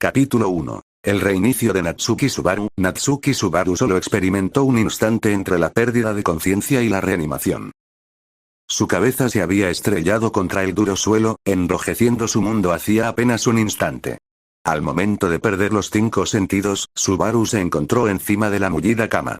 Capítulo 1. El reinicio de Natsuki Subaru. Natsuki Subaru solo experimentó un instante entre la pérdida de conciencia y la reanimación. Su cabeza se había estrellado contra el duro suelo, enrojeciendo su mundo hacía apenas un instante. Al momento de perder los 5 sentidos, Subaru se encontró encima de la mullida cama.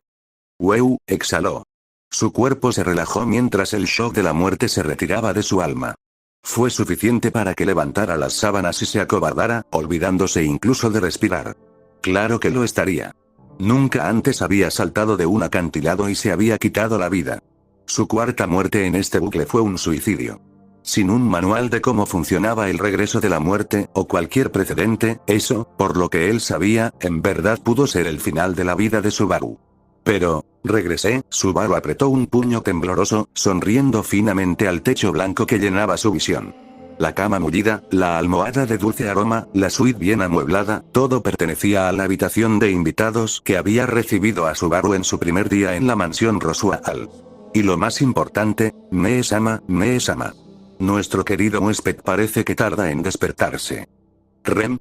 Weu, exhaló. Su cuerpo se relajó mientras el shock de la muerte se retiraba de su alma. Fue suficiente para que levantara las sábanas y se acobardara, olvidándose incluso de respirar. Claro que lo estaría. Nunca antes había saltado de un acantilado y se había quitado la vida. Su cuarta muerte en este bucle fue un suicidio. Sin un manual de cómo funcionaba el regreso de la muerte, o cualquier precedente, eso, por lo que él sabía, en verdad pudo ser el final de la vida de Subaru. Pero, regresé, Subaru apretó un puño tembloroso, sonriendo finamente al techo blanco que llenaba su visión. La cama mullida, la almohada de dulce aroma, la suite bien amueblada, todo pertenecía a la habitación de invitados que había recibido a Subaru en su primer día en la mansión Roswell. Y lo más importante, Mee-sama. Nuestro querido huésped parece que tarda en despertarse. Rem.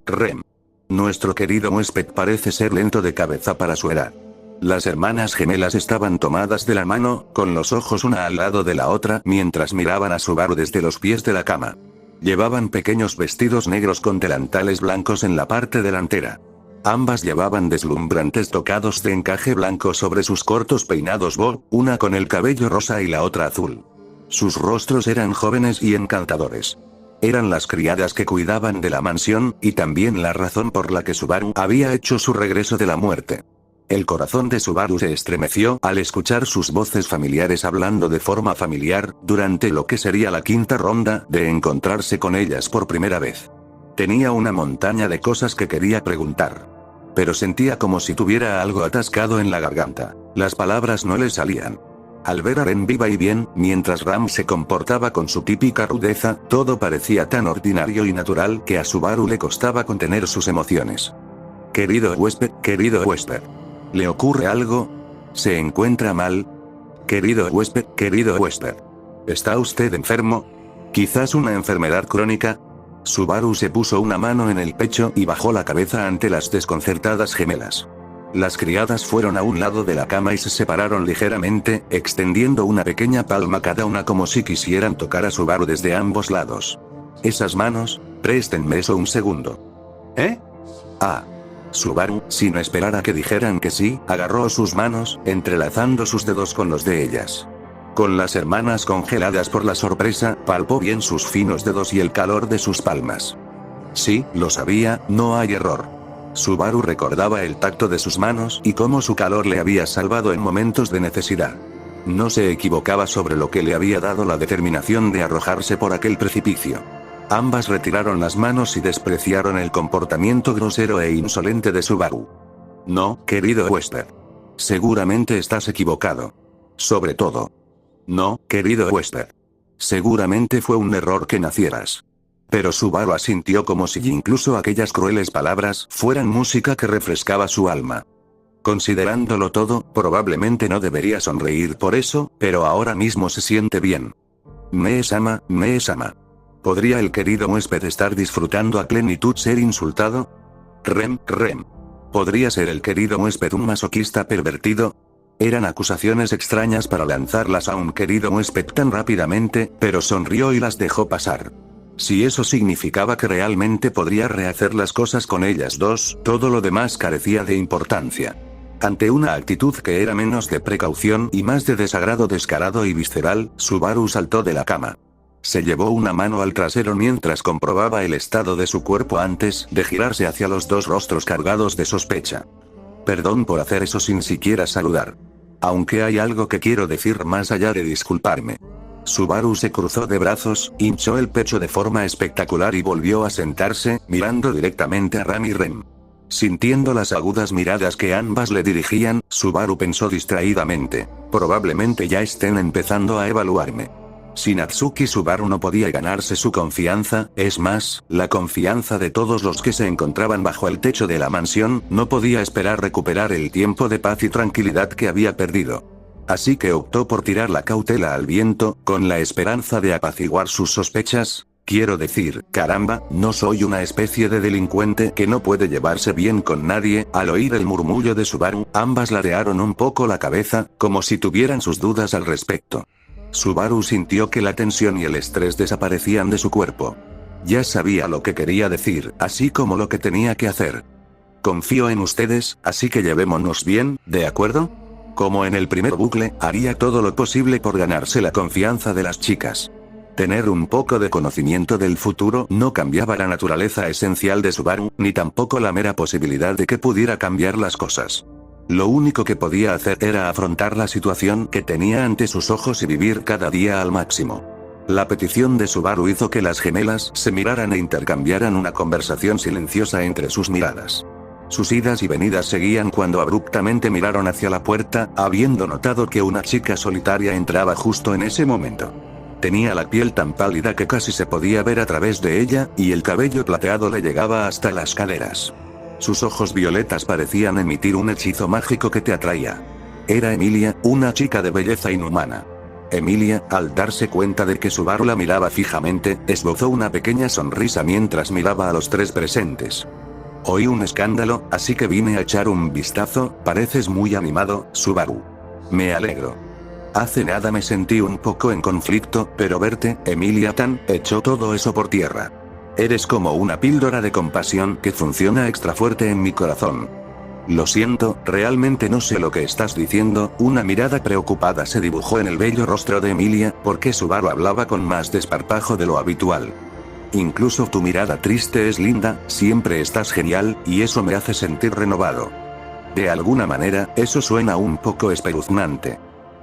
Nuestro querido huésped parece ser lento de cabeza para su edad. Las hermanas gemelas estaban tomadas de la mano, con los ojos una al lado de la otra mientras miraban a Subaru desde los pies de la cama. Llevaban pequeños vestidos negros con delantales blancos en la parte delantera. Ambas llevaban deslumbrantes tocados de encaje blanco sobre sus cortos peinados bob, una con el cabello rosa y la otra azul. Sus rostros eran jóvenes y encantadores. Eran las criadas que cuidaban de la mansión, y también la razón por la que Subaru había hecho su regreso de la muerte. El corazón de Subaru se estremeció al escuchar sus voces familiares hablando de forma familiar, durante lo que sería la 5ª ronda de encontrarse con ellas por primera vez. Tenía una montaña de cosas que quería preguntar. Pero sentía como si tuviera algo atascado en la garganta. Las palabras no le salían. Al ver a Ren viva y bien, mientras Ram se comportaba con su típica rudeza, todo parecía tan ordinario y natural que a Subaru le costaba contener sus emociones. Querido huésped. ¿Le ocurre algo? ¿Se encuentra mal? Querido huésped. ¿Está usted enfermo? ¿Quizás una enfermedad crónica? Subaru se puso una mano en el pecho y bajó la cabeza ante las desconcertadas gemelas. Las criadas fueron a un lado de la cama y se separaron ligeramente, extendiendo una pequeña palma cada una como si quisieran tocar a Subaru desde ambos lados. Esas manos, préstenme eso un segundo. ¿Eh? Ah. Subaru, sin esperar a que dijeran que sí, agarró sus manos, entrelazando sus dedos con los de ellas. Con las hermanas congeladas por la sorpresa, palpó bien sus finos dedos y el calor de sus palmas. Sí, lo sabía, no hay error. Subaru recordaba el tacto de sus manos y cómo su calor le había salvado en momentos de necesidad. No se equivocaba sobre lo que le había dado la determinación de arrojarse por aquel precipicio. Ambas retiraron las manos y despreciaron el comportamiento grosero e insolente de Subaru. No, querido huésped. Seguramente estás equivocado. Sobre todo. No, querido huésped. Seguramente fue un error que nacieras. Pero Subaru asintió como si incluso aquellas crueles palabras fueran música que refrescaba su alma. Considerándolo todo, probablemente no debería sonreír por eso, pero ahora mismo se siente bien. Mee-sama. ¿Podría el querido huésped estar disfrutando a plenitud ser insultado? Rem. ¿Podría ser el querido huésped un masoquista pervertido? Eran acusaciones extrañas para lanzarlas a un querido huésped tan rápidamente, pero sonrió y las dejó pasar. Si eso significaba que realmente podría rehacer las cosas con ellas dos, todo lo demás carecía de importancia. Ante una actitud que era menos de precaución y más de desagrado descarado y visceral, Subaru saltó de la cama. Se llevó una mano al trasero mientras comprobaba el estado de su cuerpo antes de girarse hacia los dos rostros cargados de sospecha. Perdón por hacer eso sin siquiera saludar. Aunque hay algo que quiero decir más allá de disculparme. Subaru se cruzó de brazos, hinchó el pecho de forma espectacular y volvió a sentarse, mirando directamente a Ram y Rem. Sintiendo las agudas miradas que ambas le dirigían, Subaru pensó distraídamente, probablemente ya estén empezando a evaluarme. Si Natsuki Subaru no podía ganarse su confianza, es más, la confianza de todos los que se encontraban bajo el techo de la mansión, no podía esperar recuperar el tiempo de paz y tranquilidad que había perdido. Así que optó por tirar la cautela al viento, con la esperanza de apaciguar sus sospechas, Quiero decir, caramba, no soy una especie de delincuente que no puede llevarse bien con nadie. Al oír el murmullo de Subaru, ambas ladearon un poco la cabeza, como si tuvieran sus dudas al respecto. Subaru sintió que la tensión y el estrés desaparecían de su cuerpo. Ya sabía lo que quería decir, así como lo que tenía que hacer. Confío en ustedes, así que llevémonos bien, ¿de acuerdo? Como en el primer bucle, haría todo lo posible por ganarse la confianza de las chicas. Tener un poco de conocimiento del futuro no cambiaba la naturaleza esencial de Subaru, ni tampoco la mera posibilidad de que pudiera cambiar las cosas. Lo único que podía hacer era afrontar la situación que tenía ante sus ojos y vivir cada día al máximo. La petición de Subaru hizo que las gemelas se miraran e intercambiaran una conversación silenciosa entre sus miradas. Sus idas y venidas seguían cuando abruptamente miraron hacia la puerta, habiendo notado que una chica solitaria entraba justo en ese momento. Tenía la piel tan pálida que casi se podía ver a través de ella, y el cabello plateado le llegaba hasta las caderas. Sus ojos violetas parecían emitir un hechizo mágico que te atraía. Era Emilia, una chica de belleza inhumana. Emilia, al darse cuenta de que Subaru la miraba fijamente, esbozó una pequeña sonrisa mientras miraba a los tres presentes. Oí un escándalo, así que vine a echar un vistazo. Pareces muy animado, Subaru. Me alegro. Hace nada me sentí un poco en conflicto, pero verte, Emilia Tan, echó todo eso por tierra. Eres como una píldora de compasión que funciona extra fuerte en mi corazón. Lo siento, realmente no sé lo que estás diciendo. Una mirada preocupada se dibujó en el bello rostro de Emilia, porque Subaru hablaba con más desparpajo de lo habitual. Incluso tu mirada triste es linda, siempre estás genial, y eso me hace sentir renovado. De alguna manera, eso suena un poco espeluznante.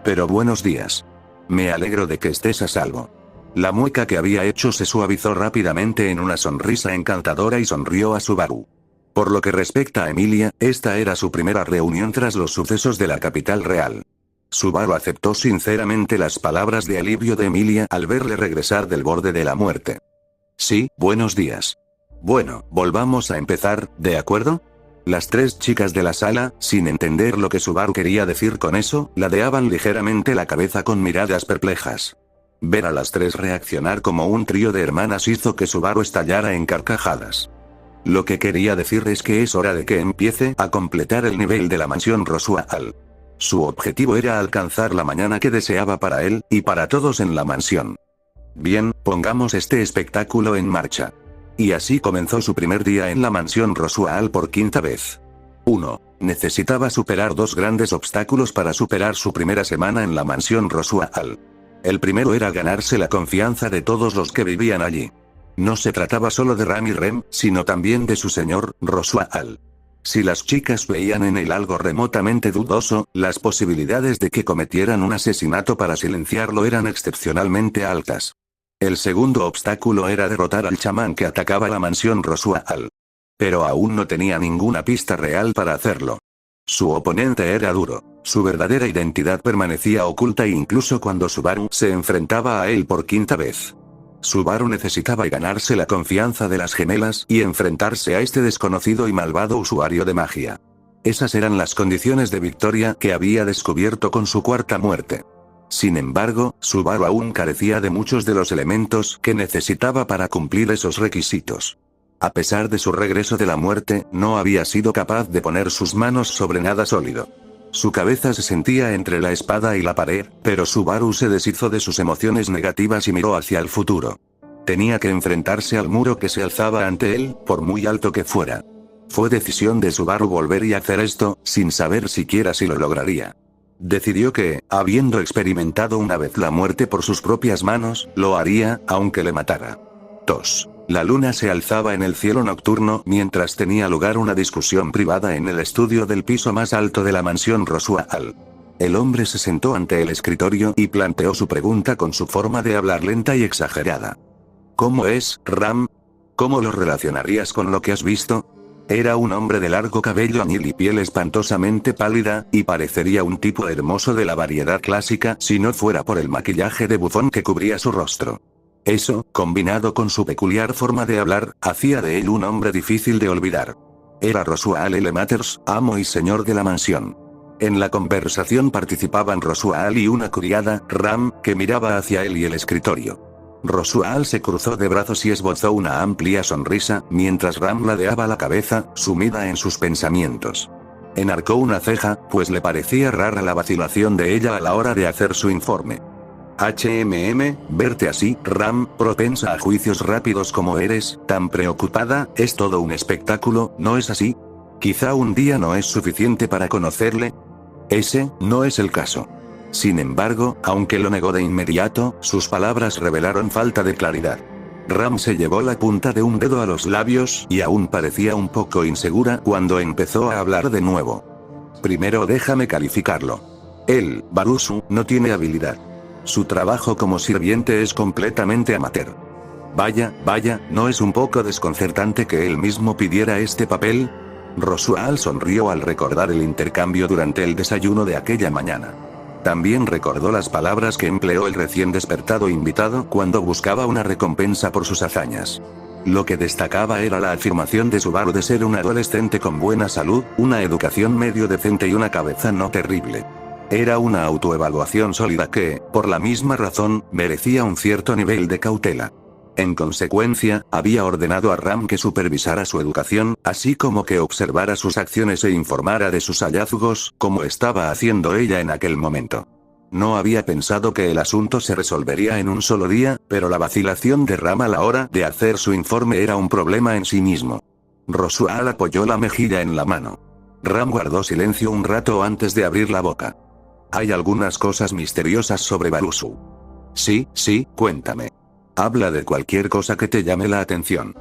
Pero buenos días. Me alegro de que estés a salvo. La mueca que había hecho se suavizó rápidamente en una sonrisa encantadora y sonrió a Subaru. Por lo que respecta a Emilia, esta era su primera reunión tras los sucesos de la capital real. Subaru aceptó sinceramente las palabras de alivio de Emilia al verle regresar del borde de la muerte. Sí, buenos días. Bueno, volvamos a empezar, ¿de acuerdo? Las tres chicas de la sala, sin entender lo que Subaru quería decir con eso, ladeaban ligeramente la cabeza con miradas perplejas. Ver a las tres reaccionar como un trío de hermanas hizo que Subaru estallara en carcajadas. Lo que quería decir es que es hora de que empiece a completar el nivel de la mansión Rosuaal. Su objetivo era alcanzar la mañana que deseaba para él, y para todos en la mansión. Bien, pongamos este espectáculo en marcha. Y así comenzó su primer día en la mansión Rosuaal por quinta vez. 1. Necesitaba superar dos grandes obstáculos para superar su primera semana en la mansión Rosuaal. El primero era ganarse la confianza de todos los que vivían allí. No se trataba solo de Ram y Rem, sino también de su señor, Rosuaal. Si las chicas veían en él algo remotamente dudoso, las posibilidades de que cometieran un asesinato para silenciarlo eran excepcionalmente altas. El segundo obstáculo era derrotar al chamán que atacaba la mansión Rosuaal. Pero aún no tenía ninguna pista real para hacerlo. Su oponente era duro, su verdadera identidad permanecía oculta incluso cuando Subaru se enfrentaba a él por quinta vez. Subaru necesitaba ganarse la confianza de las gemelas y enfrentarse a este desconocido y malvado usuario de magia. Esas eran las condiciones de victoria que había descubierto con su cuarta muerte. Sin embargo, Subaru aún carecía de muchos de los elementos que necesitaba para cumplir esos requisitos. A pesar de su regreso de la muerte, no había sido capaz de poner sus manos sobre nada sólido. Su cabeza se sentía entre la espada y la pared, pero Subaru se deshizo de sus emociones negativas y miró hacia el futuro. Tenía que enfrentarse al muro que se alzaba ante él, por muy alto que fuera. Fue decisión de Subaru volver y hacer esto, sin saber siquiera si lo lograría. Decidió que, habiendo experimentado una vez la muerte por sus propias manos, lo haría, aunque le matara. 2. La luna se alzaba en el cielo nocturno mientras tenía lugar una discusión privada en el estudio del piso más alto de la mansión Rosuaal. El hombre se sentó ante el escritorio y planteó su pregunta con su forma de hablar lenta y exagerada. ¿Cómo es, Ram? ¿Cómo lo relacionarías con lo que has visto? Era un hombre de largo cabello añil y piel espantosamente pálida, y parecería un tipo hermoso de la variedad clásica si no fuera por el maquillaje de bufón que cubría su rostro. Eso, combinado con su peculiar forma de hablar, hacía de él un hombre difícil de olvidar. Era Rosuaal L. Matters, amo y señor de la mansión. En la conversación participaban Rosuaal y una criada, Ram, que miraba hacia él y el escritorio. Rosual se cruzó de brazos y esbozó una amplia sonrisa, mientras Ram ladeaba la cabeza, sumida en sus pensamientos. Enarcó una ceja, pues le parecía rara la vacilación de ella a la hora de hacer su informe. Verte así, Ram, propensa a juicios rápidos como eres, tan preocupada, es todo un espectáculo, ¿no es así? Quizá un día no es suficiente para conocerle. Ese no es el caso. Sin embargo, aunque lo negó de inmediato, sus palabras revelaron falta de claridad. Ram se llevó la punta de un dedo a los labios y aún parecía un poco insegura cuando empezó a hablar de nuevo. Primero déjame calificarlo. Él, Barusu, no tiene habilidad. Su trabajo como sirviente es completamente amateur. Vaya, ¿no es un poco desconcertante que él mismo pidiera este papel? Rosual sonrió al recordar el intercambio durante el desayuno de aquella mañana. También recordó las palabras que empleó el recién despertado invitado cuando buscaba una recompensa por sus hazañas. Lo que destacaba era la afirmación de Subaru de ser un adolescente con buena salud, una educación medio decente y una cabeza no terrible. Era una autoevaluación sólida que, por la misma razón, merecía un cierto nivel de cautela. En consecuencia, había ordenado a Ram que supervisara su educación, así como que observara sus acciones e informara de sus hallazgos, como estaba haciendo ella en aquel momento. No había pensado que el asunto se resolvería en un solo día, pero la vacilación de Ram a la hora de hacer su informe era un problema en sí mismo. Rosual apoyó la mejilla en la mano. Ram guardó silencio un rato antes de abrir la boca. Hay algunas cosas misteriosas sobre Barusu. Sí, cuéntame. Habla de cualquier cosa que te llame la atención.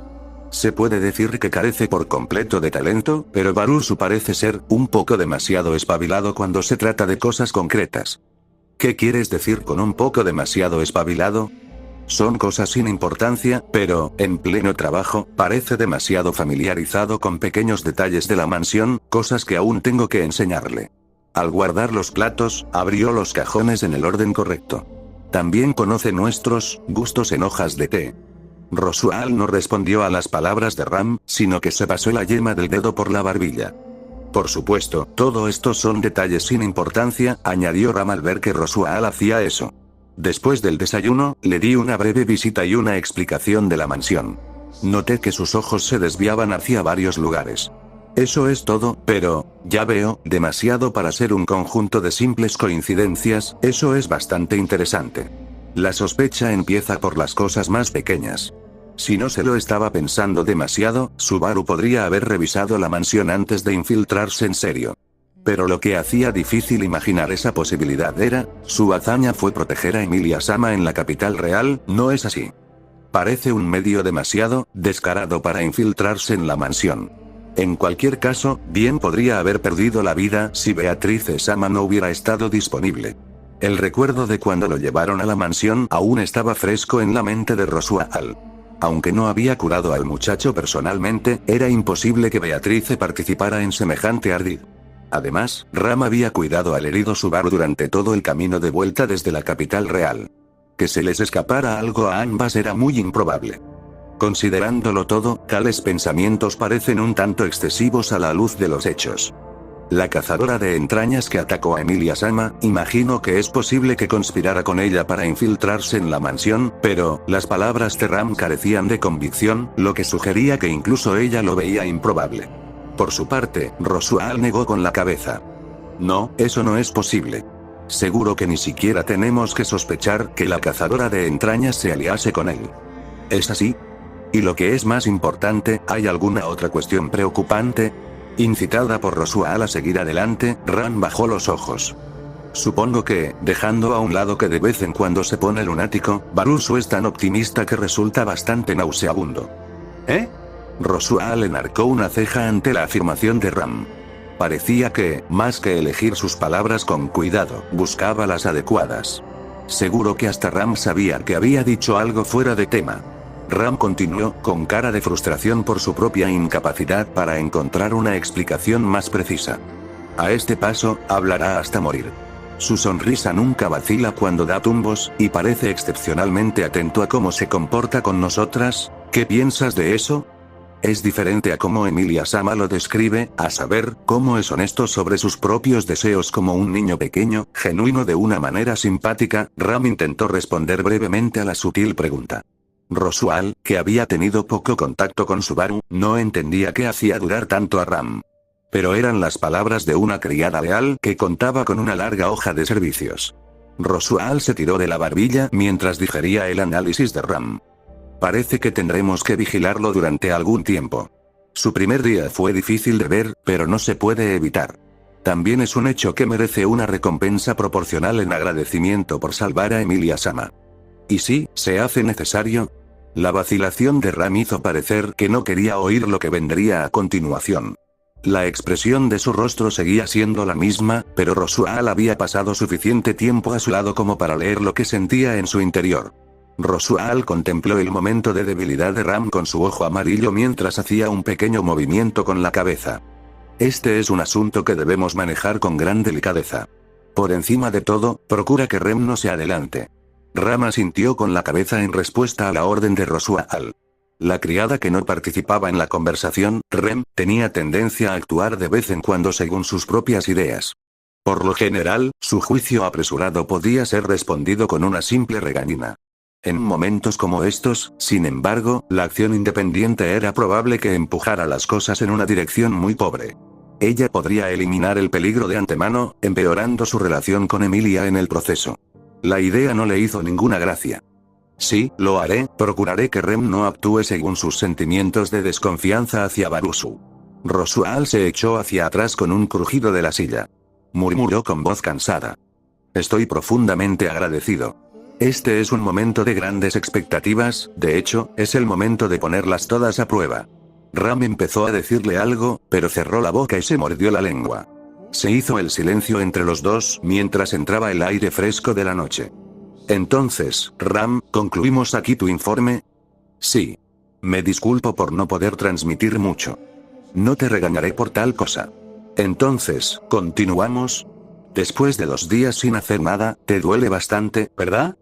Se puede decir que carece por completo de talento, pero Barusu parece ser un poco demasiado espabilado cuando se trata de cosas concretas. ¿Qué quieres decir con un poco demasiado espabilado? Son cosas sin importancia, pero, en pleno trabajo, parece demasiado familiarizado con pequeños detalles de la mansión, cosas que aún tengo que enseñarle. Al guardar los platos, abrió los cajones en el orden correcto. También conoce nuestros gustos en hojas de té. Rosual no respondió a las palabras de Ram, sino que se pasó la yema del dedo por la barbilla. Por supuesto, todo esto son detalles sin importancia, añadió Ram al ver que Rosual hacía eso. Después del desayuno, le di una breve visita y una explicación de la mansión. Noté que sus ojos se desviaban hacia varios lugares. Eso es todo, pero, ya veo, demasiado para ser un conjunto de simples coincidencias, eso es bastante interesante. La sospecha empieza por las cosas más pequeñas. Si no se lo estaba pensando demasiado, Subaru podría haber revisado la mansión antes de infiltrarse en serio. Pero lo que hacía difícil imaginar esa posibilidad era, su hazaña fue proteger a Emilia-sama en la capital real, ¿no es así? Parece un medio demasiado descarado para infiltrarse en la mansión. En cualquier caso, bien podría haber perdido la vida si Beatrice-sama no hubiera estado disponible. El recuerdo de cuando lo llevaron a la mansión aún estaba fresco en la mente de Rosual. Aunque no había curado al muchacho personalmente, era imposible que Beatrice participara en semejante ardid. Además, Ram había cuidado al herido Subaru durante todo el camino de vuelta desde la capital real. Que se les escapara algo a ambas era muy improbable. Considerándolo todo, tales pensamientos parecen un tanto excesivos a la luz de los hechos. La cazadora de entrañas que atacó a Emilia-sama, imagino que es posible que conspirara con ella para infiltrarse en la mansión, pero, las palabras de Ram carecían de convicción, lo que sugería que incluso ella lo veía improbable. Por su parte, Rosual negó con la cabeza. No, eso no es posible. Seguro que ni siquiera tenemos que sospechar que la cazadora de entrañas se aliase con él. ¿Es así? Y lo que es más importante, ¿hay alguna otra cuestión preocupante? Incitada por Rosual a seguir adelante, Ram bajó los ojos. Supongo que, dejando a un lado que de vez en cuando se pone lunático, Barusu es tan optimista que resulta bastante nauseabundo. ¿Eh? Rosual enarcó una ceja ante la afirmación de Ram. Parecía que, más que elegir sus palabras con cuidado, buscaba las adecuadas. Seguro que hasta Ram sabía que había dicho algo fuera de tema. Ram continuó, con cara de frustración por su propia incapacidad para encontrar una explicación más precisa. A este paso, hablará hasta morir. Su sonrisa nunca vacila cuando da tumbos, y parece excepcionalmente atento a cómo se comporta con nosotras. ¿Qué piensas de eso? Es diferente a cómo Emilia-sama lo describe, a saber, cómo es honesto sobre sus propios deseos como un niño pequeño, genuino de una manera simpática. Ram intentó responder brevemente a la sutil pregunta. Rosual, que había tenido poco contacto con Subaru, no entendía qué hacía durar tanto a Ram. Pero eran las palabras de una criada leal que contaba con una larga hoja de servicios. Rosual se tiró de la barbilla mientras digería el análisis de Ram. Parece que tendremos que vigilarlo durante algún tiempo. Su primer día fue difícil de ver, pero no se puede evitar. También es un hecho que merece una recompensa proporcional en agradecimiento por salvar a Emilia-sama. ¿Y si se hace necesario? La vacilación de Ram hizo parecer que no quería oír lo que vendría a continuación. La expresión de su rostro seguía siendo la misma, pero Rosual había pasado suficiente tiempo a su lado como para leer lo que sentía en su interior. Rosual contempló el momento de debilidad de Ram con su ojo amarillo mientras hacía un pequeño movimiento con la cabeza. Este es un asunto que debemos manejar con gran delicadeza. Por encima de todo, procura que Rem no se adelante. Ram asintió con la cabeza en respuesta a la orden de Rosual. La criada que no participaba en la conversación, Rem, tenía tendencia a actuar de vez en cuando según sus propias ideas. Por lo general, su juicio apresurado podía ser respondido con una simple regañina. En momentos como estos, sin embargo, la acción independiente era probable que empujara las cosas en una dirección muy pobre. Ella podría eliminar el peligro de antemano, empeorando su relación con Emilia en el proceso. La idea no le hizo ninguna gracia. Sí, lo haré, procuraré que Rem no actúe según sus sentimientos de desconfianza hacia Barusu. Rosual se echó hacia atrás con un crujido de la silla. Murmuró con voz cansada. Estoy profundamente agradecido. Este es un momento de grandes expectativas, de hecho, es el momento de ponerlas todas a prueba. Ram empezó a decirle algo, pero cerró la boca y se mordió la lengua. Se hizo el silencio entre los dos mientras entraba el aire fresco de la noche. Entonces, Ram, ¿concluimos aquí tu informe? Sí. Me disculpo por no poder transmitir mucho. No te regañaré por tal cosa. Entonces, ¿continuamos? Después de 2 días sin hacer nada, te duele bastante, ¿verdad?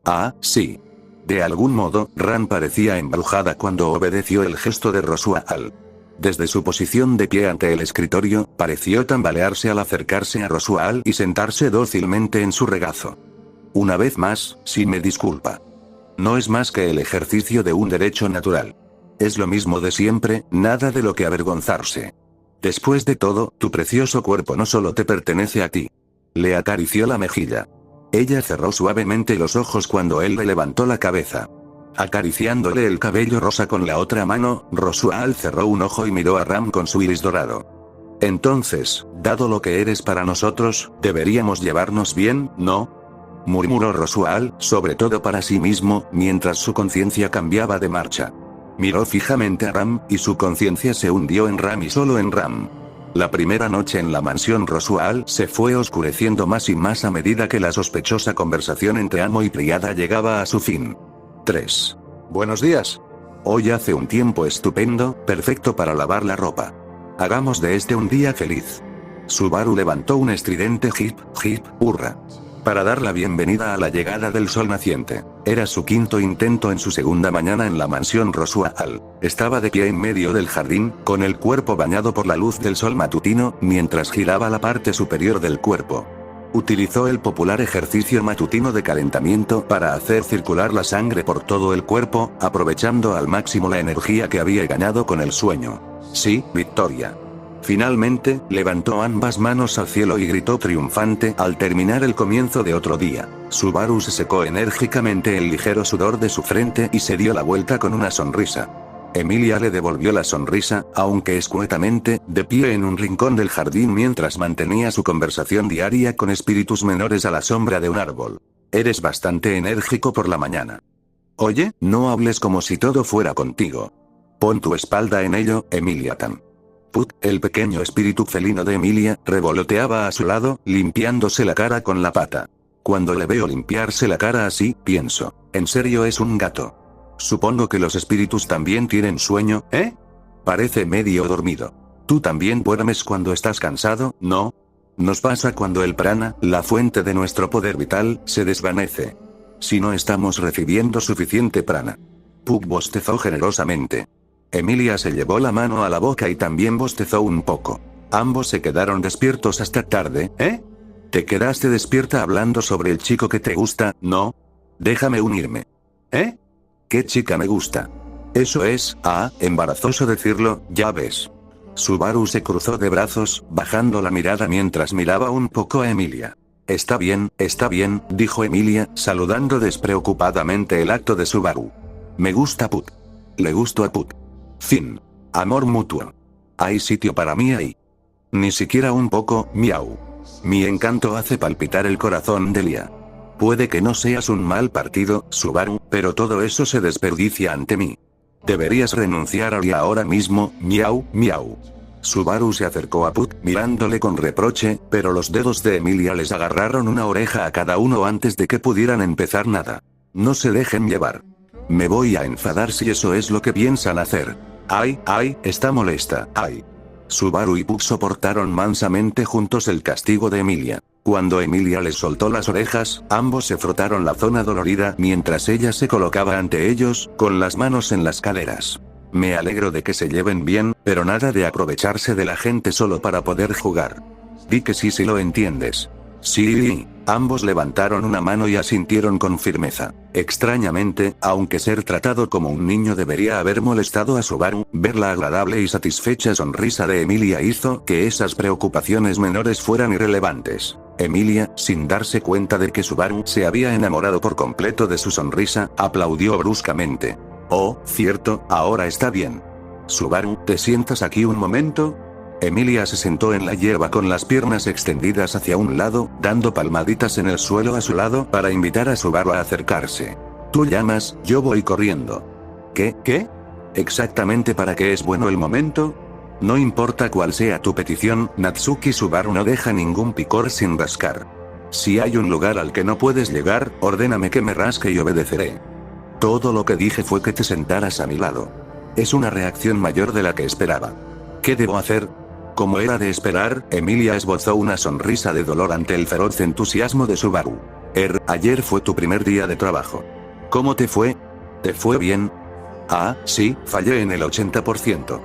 Ah, sí. De algún modo, Ram parecía embrujada cuando obedeció el gesto de Rosual. Desde su posición de pie ante el escritorio, pareció tambalearse al acercarse a Rosual y sentarse dócilmente en su regazo. Una vez más, sí me disculpa. No es más que el ejercicio de un derecho natural. Es lo mismo de siempre, nada de lo que avergonzarse. Después de todo, tu precioso cuerpo no solo te pertenece a ti. Le acarició la mejilla. Ella cerró suavemente los ojos cuando él le levantó la cabeza. Acariciándole el cabello rosa con la otra mano, Rosual cerró un ojo y miró a Ram con su iris dorado. Entonces, dado lo que eres para nosotros, deberíamos llevarnos bien, ¿no? Murmuró Rosual, sobre todo para sí mismo, mientras su conciencia cambiaba de marcha. Miró fijamente a Ram, y su conciencia se hundió en Ram y solo en Ram. La primera noche en la mansión Rosual se fue oscureciendo más y más a medida que la sospechosa conversación entre amo y criada llegaba a su fin. 3. Buenos días. Hoy hace un tiempo estupendo, perfecto para lavar la ropa. Hagamos de este un día feliz. Subaru levantó un estridente hip, hip, hurra. Para dar la bienvenida a la llegada del sol naciente. Era su quinto intento en su segunda mañana en la mansión Rosual. Estaba de pie en medio del jardín, con el cuerpo bañado por la luz del sol matutino, mientras giraba la parte superior del cuerpo. Utilizó el popular ejercicio matutino de calentamiento para hacer circular la sangre por todo el cuerpo, aprovechando al máximo la energía que había ganado con el sueño. Sí, victoria. Finalmente, levantó ambas manos al cielo y gritó triunfante al terminar el comienzo de otro día. Subaru se secó enérgicamente el ligero sudor de su frente y se dio la vuelta con una sonrisa. Emilia le devolvió la sonrisa, aunque escuetamente, de pie en un rincón del jardín mientras mantenía su conversación diaria con espíritus menores a la sombra de un árbol. Eres bastante enérgico por la mañana. Oye, no hables como si todo fuera contigo. Pon tu espalda en ello, Emilia-tan. Put, el pequeño espíritu felino de Emilia, revoloteaba a su lado, limpiándose la cara con la pata. Cuando le veo limpiarse la cara así, pienso, ¿en serio es un gato? Supongo que los espíritus también tienen sueño, ¿eh? Parece medio dormido. Tú también duermes cuando estás cansado, ¿no? Nos pasa cuando el prana, la fuente de nuestro poder vital, se desvanece. Si no estamos recibiendo suficiente prana. Puck bostezó generosamente. Emilia se llevó la mano a la boca y también bostezó un poco. Ambos se quedaron despiertos hasta tarde. ¿Te quedaste despierta hablando sobre el chico que te gusta, no? Déjame unirme. ¿Qué chica me gusta? Eso es, embarazoso decirlo, ya ves. Subaru se cruzó de brazos, bajando la mirada mientras miraba un poco a Emilia. Está bien, dijo Emilia, saludando despreocupadamente el acto de Subaru. Me gusta Put. Le gusto a Put. Fin. Amor mutuo. Hay sitio para mí ahí. Ni siquiera un poco, miau. Mi encanto hace palpitar el corazón de Lia. Puede que no seas un mal partido, Subaru, pero todo eso se desperdicia ante mí. Deberías renunciar a Lia ahora mismo, miau, miau. Subaru se acercó a Put, mirándole con reproche, pero los dedos de Emilia les agarraron una oreja a cada uno antes de que pudieran empezar nada. No se dejen llevar. Me voy a enfadar si eso es lo que piensan hacer. Ay, está molesta, ay. Subaru y Put soportaron mansamente juntos el castigo de Emilia. Cuando Emilia les soltó las orejas, ambos se frotaron la zona dolorida mientras ella se colocaba ante ellos, con las manos en las caderas. Me alegro de que se lleven bien, pero nada de aprovecharse de la gente solo para poder jugar. Di que sí si lo entiendes. Sí. Ambos levantaron una mano y asintieron con firmeza. Extrañamente, aunque ser tratado como un niño debería haber molestado a Subaru, ver la agradable y satisfecha sonrisa de Emilia hizo que esas preocupaciones menores fueran irrelevantes. Emilia, sin darse cuenta de que Subaru se había enamorado por completo de su sonrisa, aplaudió bruscamente. Oh, cierto, ahora está bien. Subaru, ¿te sientas aquí un momento? Emilia se sentó en la hierba con las piernas extendidas hacia un lado, dando palmaditas en el suelo a su lado para invitar a Subaru a acercarse. Tú llamas, yo voy corriendo. ¿Qué? ¿Exactamente para qué es bueno el momento? No importa cuál sea tu petición, Natsuki Subaru no deja ningún picor sin rascar. Si hay un lugar al que no puedes llegar, ordéname que me rasque y obedeceré. Todo lo que dije fue que te sentaras a mi lado. Es una reacción mayor de la que esperaba. ¿Qué debo hacer? Como era de esperar, Emilia esbozó una sonrisa de dolor ante el feroz entusiasmo de Subaru. Ayer fue tu primer día de trabajo. ¿Cómo te fue? ¿Te fue bien? Sí, fallé en el 80%.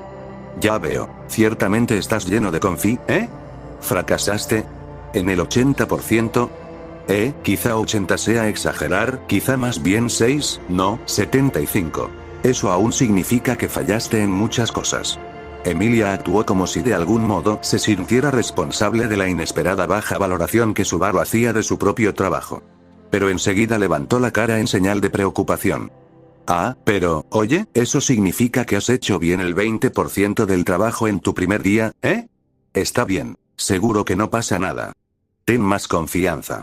Ya veo, ciertamente estás lleno de ¿Fracasaste? ¿En el 80%? Quizá 80 sea exagerar, quizá más bien 6, no, 75. Eso aún significa que fallaste en muchas cosas. Emilia actuó como si de algún modo se sintiera responsable de la inesperada baja valoración que Subaru hacía de su propio trabajo. Pero enseguida levantó la cara en señal de preocupación. Pero, oye, ¿eso significa que has hecho bien el 20% del trabajo en tu primer día, Está bien, seguro que no pasa nada. Ten más confianza.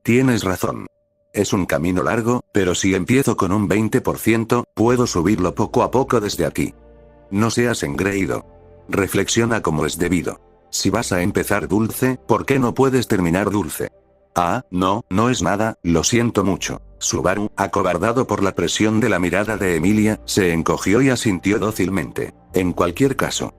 Tienes razón. Es un camino largo, pero si empiezo con un 20%, puedo subirlo poco a poco desde aquí. No seas engreído. Reflexiona como es debido. Si vas a empezar dulce, ¿por qué no puedes terminar dulce? No es nada, lo siento mucho. Subaru, acobardado por la presión de la mirada de Emilia, se encogió y asintió dócilmente. En cualquier caso.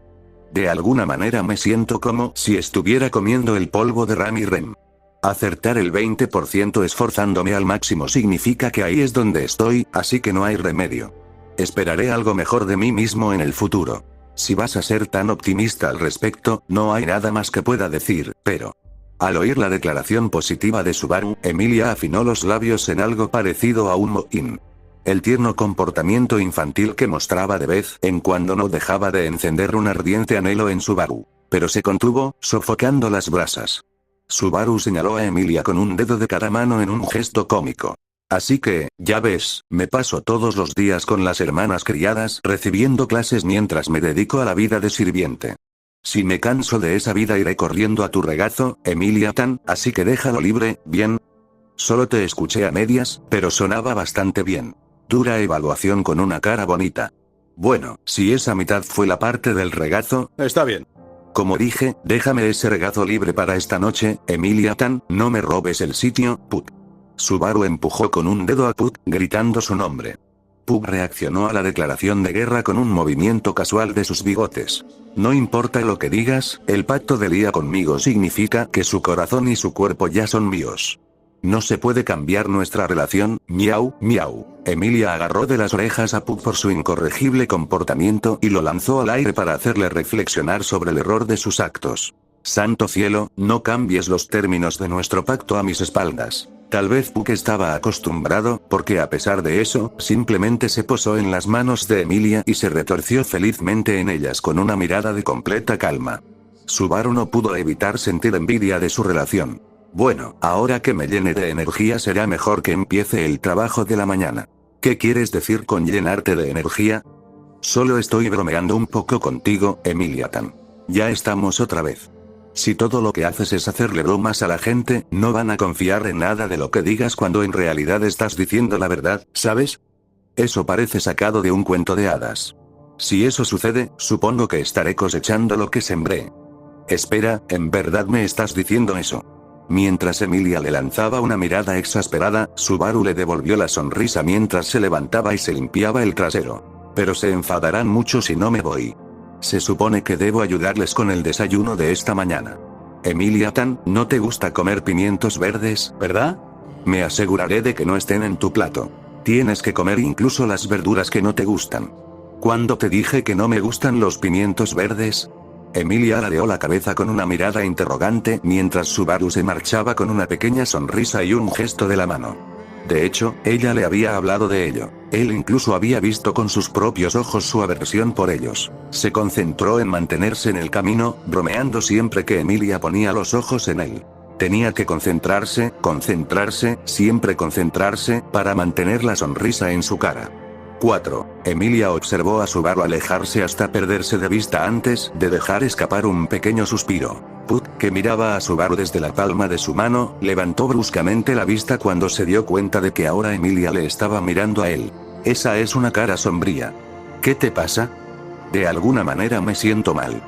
De alguna manera me siento como si estuviera comiendo el polvo de Ram y Rem. Acertar el 20% esforzándome al máximo significa que ahí es donde estoy, así que no hay remedio. Esperaré algo mejor de mí mismo en el futuro. Si vas a ser tan optimista al respecto, no hay nada más que pueda decir, pero... Al oír la declaración positiva de Subaru, Emilia afinó los labios en algo parecido a un mohín. El tierno comportamiento infantil que mostraba de vez en cuando no dejaba de encender un ardiente anhelo en Subaru. Pero se contuvo, sofocando las brasas. Subaru señaló a Emilia con un dedo de cada mano en un gesto cómico. Así que, ya ves, me paso todos los días con las hermanas criadas recibiendo clases mientras me dedico a la vida de sirviente. Si me canso de esa vida iré corriendo a tu regazo, Emilia-tan, así que déjalo libre, ¿bien? Solo te escuché a medias, pero sonaba bastante bien. Dura evaluación con una cara bonita. Bueno, si esa mitad fue la parte del regazo, está bien. Como dije, déjame ese regazo libre para esta noche, Emilia-tan, no me robes el sitio, Put. Subaru empujó con un dedo a Put, gritando su nombre. Pug reaccionó a la declaración de guerra con un movimiento casual de sus bigotes. No importa lo que digas, el pacto de Lia conmigo significa que su corazón y su cuerpo ya son míos. No se puede cambiar nuestra relación, miau, miau. Emilia agarró de las orejas a Puck por su incorregible comportamiento y lo lanzó al aire para hacerle reflexionar sobre el error de sus actos. Santo cielo, no cambies los términos de nuestro pacto a mis espaldas. Tal vez Puck estaba acostumbrado, porque a pesar de eso, simplemente se posó en las manos de Emilia y se retorció felizmente en ellas con una mirada de completa calma. Subaru no pudo evitar sentir envidia de su relación. Bueno, ahora que me llene de energía será mejor que empiece el trabajo de la mañana. ¿Qué quieres decir con llenarte de energía? Solo estoy bromeando un poco contigo, Emilia-tan. Ya estamos otra vez. Si todo lo que haces es hacerle bromas a la gente, no van a confiar en nada de lo que digas cuando en realidad estás diciendo la verdad, ¿sabes? Eso parece sacado de un cuento de hadas. Si eso sucede, supongo que estaré cosechando lo que sembré. Espera, ¿en verdad me estás diciendo eso? Mientras Emilia le lanzaba una mirada exasperada, Subaru le devolvió la sonrisa mientras se levantaba y se limpiaba el trasero. Pero se enfadarán mucho si no me voy. Se supone que debo ayudarles con el desayuno de esta mañana. Emilia-tan, no te gusta comer pimientos verdes, ¿verdad? Me aseguraré de que no estén en tu plato. Tienes que comer incluso las verduras que no te gustan. ¿Cuándo te dije que no me gustan los pimientos verdes? Emilia aladeó la cabeza con una mirada interrogante mientras Subaru se marchaba con una pequeña sonrisa y un gesto de la mano. De hecho, ella le había hablado de ello. Él incluso había visto con sus propios ojos su aversión por ellos. Se concentró en mantenerse en el camino, bromeando siempre que Emilia ponía los ojos en él. Tenía que concentrarse, siempre concentrarse, para mantener la sonrisa en su cara. 4. Emilia observó a Subaru alejarse hasta perderse de vista antes de dejar escapar un pequeño suspiro. Puck, que miraba a Subaru desde la palma de su mano, levantó bruscamente la vista cuando se dio cuenta de que ahora Emilia le estaba mirando a él. Esa es una cara sombría. ¿Qué te pasa? De alguna manera me siento mal.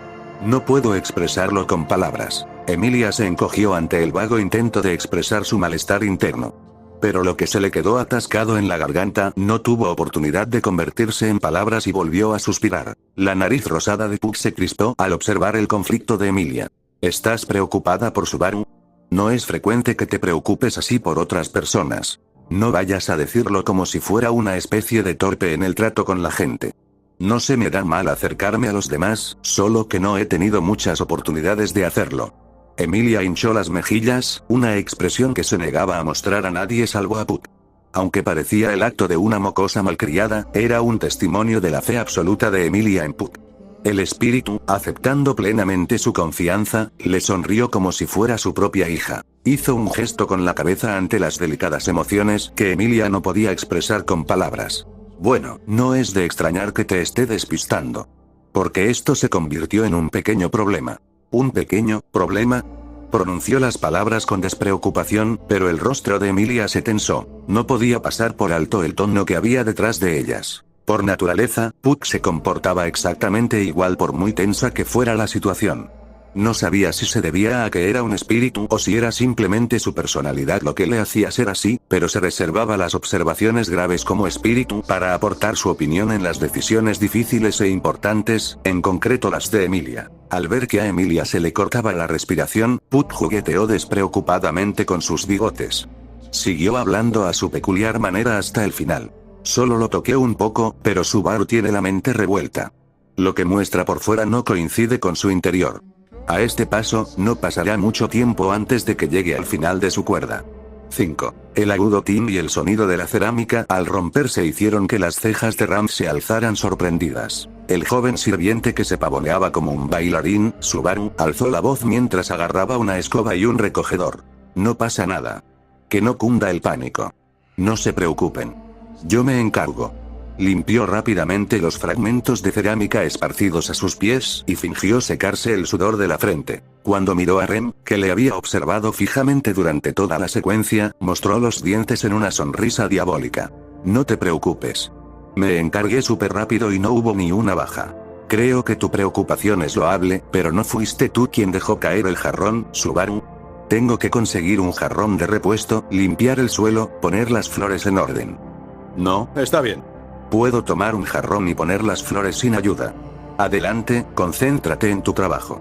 No puedo expresarlo con palabras. Emilia se encogió ante el vago intento de expresar su malestar interno. Pero lo que se le quedó atascado en la garganta no tuvo oportunidad de convertirse en palabras y volvió a suspirar. La nariz rosada de Puck se crispó al observar el conflicto de Emilia. ¿Estás preocupada por Subaru? No es frecuente que te preocupes así por otras personas. No vayas a decirlo como si fuera una especie de torpe en el trato con la gente. No se me da mal acercarme a los demás, solo que no he tenido muchas oportunidades de hacerlo. Emilia hinchó las mejillas, una expresión que se negaba a mostrar a nadie salvo a Puck. Aunque parecía el acto de una mocosa malcriada, era un testimonio de la fe absoluta de Emilia en Puck. El espíritu, aceptando plenamente su confianza, le sonrió como si fuera su propia hija. Hizo un gesto con la cabeza ante las delicadas emociones que Emilia no podía expresar con palabras. Bueno, no es de extrañar que te esté despistando. Porque esto se convirtió en un pequeño problema. ¿Un pequeño problema? Pronunció las palabras con despreocupación, pero el rostro de Emilia se tensó. No podía pasar por alto el tono que había detrás de ellas. Por naturaleza, Puck se comportaba exactamente igual por muy tensa que fuera la situación. No sabía si se debía a que era un espíritu o si era simplemente su personalidad lo que le hacía ser así, pero se reservaba las observaciones graves como espíritu para aportar su opinión en las decisiones difíciles e importantes, en concreto las de Emilia. Al ver que a Emilia se le cortaba la respiración, Puck jugueteó despreocupadamente con sus bigotes. Siguió hablando a su peculiar manera hasta el final. Solo lo toqué un poco, pero Subaru tiene la mente revuelta. Lo que muestra por fuera no coincide con su interior. A este paso, no pasará mucho tiempo antes de que llegue al final de su cuerda. 5. El agudo tim y el sonido de la cerámica al romperse hicieron que las cejas de Ram se alzaran sorprendidas. El joven sirviente que se pavoneaba como un bailarín, Subaru, alzó la voz mientras agarraba una escoba y un recogedor. No pasa nada. Que no cunda el pánico. No se preocupen. Yo me encargo. Limpió rápidamente los fragmentos de cerámica esparcidos a sus pies y fingió secarse el sudor de la frente. Cuando miró a Rem, que le había observado fijamente durante toda la secuencia, mostró los dientes en una sonrisa diabólica. No te preocupes. Me encargué súper rápido y no hubo ni una baja. Creo que tu preocupación es loable, pero no fuiste tú quien dejó caer el jarrón, Subaru. Tengo que conseguir un jarrón de repuesto, limpiar el suelo, poner las flores en orden. No, está bien. Puedo tomar un jarrón y poner las flores sin ayuda. Adelante, concéntrate en tu trabajo.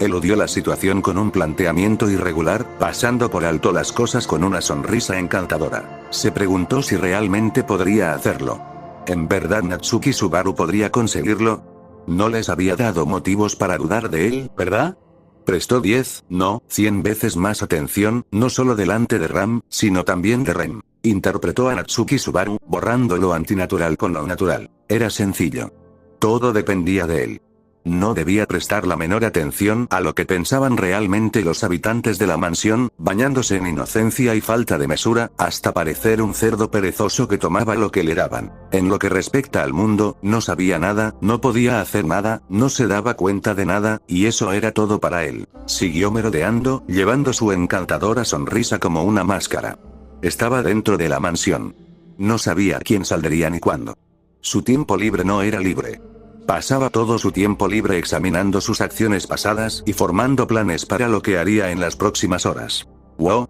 Eludió la situación con un planteamiento irregular, pasando por alto las cosas con una sonrisa encantadora. Se preguntó si realmente podría hacerlo. ¿En verdad Natsuki Subaru podría conseguirlo? No les había dado motivos para dudar de él, ¿verdad? Prestó 10, no, 100 veces más atención, no solo delante de Ram, sino también de Ren. Interpretó a Natsuki Subaru, borrando lo antinatural con lo natural. Era sencillo. Todo dependía de él. No debía prestar la menor atención a lo que pensaban realmente los habitantes de la mansión, bañándose en inocencia y falta de mesura, hasta parecer un cerdo perezoso que tomaba lo que le daban. En lo que respecta al mundo, no sabía nada, no podía hacer nada, no se daba cuenta de nada, y eso era todo para él. Siguió merodeando, llevando su encantadora sonrisa como una máscara. Estaba dentro de la mansión. No sabía quién saldría ni cuándo. Su tiempo libre no era libre. Pasaba todo su tiempo libre examinando sus acciones pasadas y formando planes para lo que haría en las próximas horas. ¡Wow!